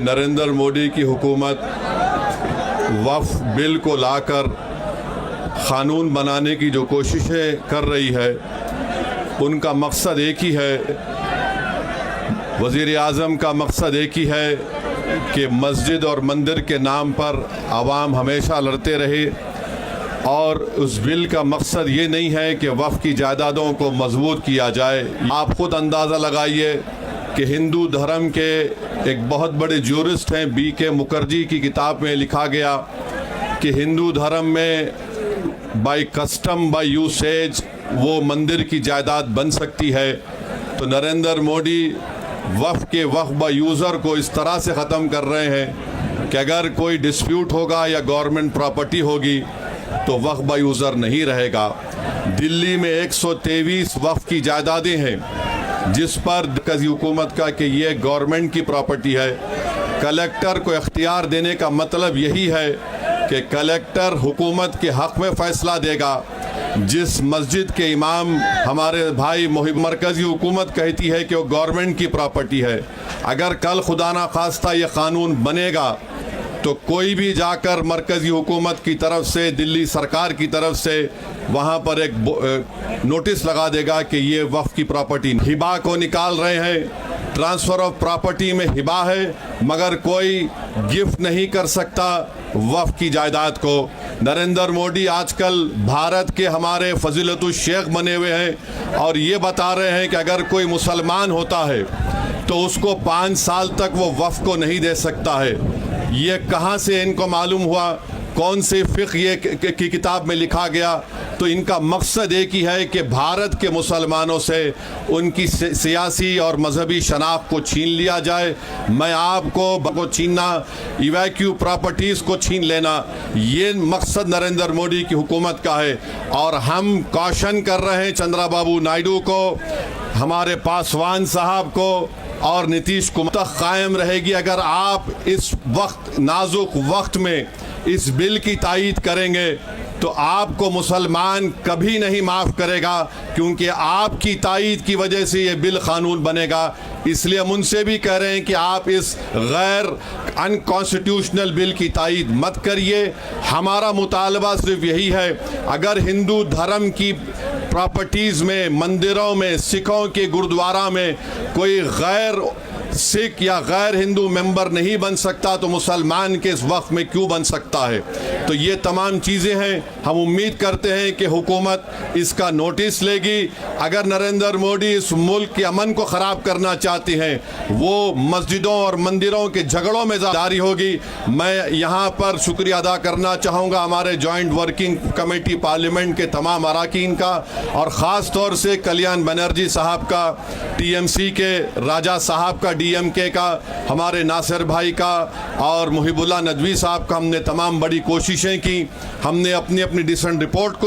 नरेंद्र मोदी की हुकूमत वक्फ बिल को लाकर क़ानून बनाने की जो कोशिशें कर रही है उनका मकसद एक ही है। वज़ीर आज़म का मकसद एक ही है कि मस्जिद और मंदिर के नाम पर आवाम हमेशा लड़ते रहे, और उस बिल का मकसद ये नहीं है कि वक्फ की जायदादों को मजबूत किया जाए। आप खुद अंदाज़ा लगाइए कि हिंदू धर्म के एक बहुत बड़े ज्यूरिस्ट हैं BK मुखर्जी की किताब में लिखा गया कि हिंदू धर्म में बाय कस्टम बाय यूसेज वो मंदिर की जायदाद बन सकती है। तो नरेंद्र मोदी वक्फ बाय यूज़र को इस तरह से ख़त्म कर रहे हैं कि अगर कोई डिस्प्यूट होगा या गवर्नमेंट प्रॉपर्टी होगी तो वक्फ बाय यूज़र नहीं रहेगा। दिल्ली में 123 वक्फ की जायदादें हैं जिस पर मरकज़ी हुकूमत का कि ये गवर्नमेंट की प्रॉपर्टी है। कलेक्टर को इख्तियार देने का मतलब यही है कि कलेक्टर हुकूमत के हक़ में फ़ैसला देगा। जिस मस्जिद के इमाम हमारे भाई मरकज़ी हुकूमत कहती है कि वो गवर्नमेंट की प्रॉपर्टी है, अगर कल खुदा ना खास्ता ये क़ानून बनेगा तो कोई भी जाकर मरकज़ी हुकूमत की तरफ से, दिल्ली सरकार की तरफ से वहाँ पर एक नोटिस लगा देगा कि ये वक्फ की प्रॉपर्टी। हिबा को निकाल रहे हैं, ट्रांसफ़र ऑफ प्रॉपर्टी में हिबा है मगर कोई गिफ्ट नहीं कर सकता वक्फ की जायदाद को। नरेंद्र मोदी आजकल भारत के हमारे फजीलतुल शेख बने हुए हैं और ये बता रहे हैं कि अगर कोई मुसलमान होता है तो उसको 5 साल तक वो वक्फ को नहीं दे सकता है। ये कहाँ से इनको मालूम हुआ, कौन से फ़िक़्ह ये की किताब में लिखा गया? तो इनका मकसद एक ही है कि भारत के मुसलमानों से उनकी सियासी और मजहबी शनाख्त को छीन लिया जाए। मैं आपको छीनना, इवैक्यू प्रॉपर्टीज़ को छीन लेना, ये मकसद नरेंद्र मोदी की हुकूमत का है। और हम कॉशन कर रहे हैं चंद्रबाबू नायडू को, हमारे पासवान साहब को और नीतीश कुमार कायम रहेगी। अगर आप इस वक्त नाजुक वक्त में इस बिल की तायीद करेंगे तो आपको मुसलमान कभी नहीं माफ़ करेगा, क्योंकि आपकी तायीद की वजह से ये बिल क़ानून बनेगा। इसलिए हम उनसे भी कह रहे हैं कि आप इस गैर अनकॉन्स्टिट्यूशनल बिल की तायीद मत करिए। हमारा मुतालबा सिर्फ यही है, अगर हिंदू धर्म की प्रॉपर्टीज़ में, मंदिरों में, सिखों के गुरुद्वारा में कोई गैर सिख या गैर हिंदू मेंबर नहीं बन सकता तो मुसलमान के इस वक्फ में क्यों बन सकता है? तो ये तमाम चीज़ें हैं। हम उम्मीद करते हैं कि हुकूमत इसका नोटिस लेगी। अगर नरेंद्र मोदी इस मुल्क के अमन को ख़राब करना चाहते हैं, वो मस्जिदों और मंदिरों के झगड़ों में जारी होगी। मैं यहाँ पर शुक्रिया अदा करना चाहूँगा हमारे जॉइंट वर्किंग कमेटी पार्लियामेंट के तमाम अरकान का, और ख़ास तौर से कल्याण बनर्जी साहब का, TMC के राजा साहब का, DMK का, हमारे नासिर भाई का और मुहिबुल्लाह नदवी साहब का। हमने तमाम बड़ी कोशिशें की। हमने अपनी डिसेंट रिपोर्ट को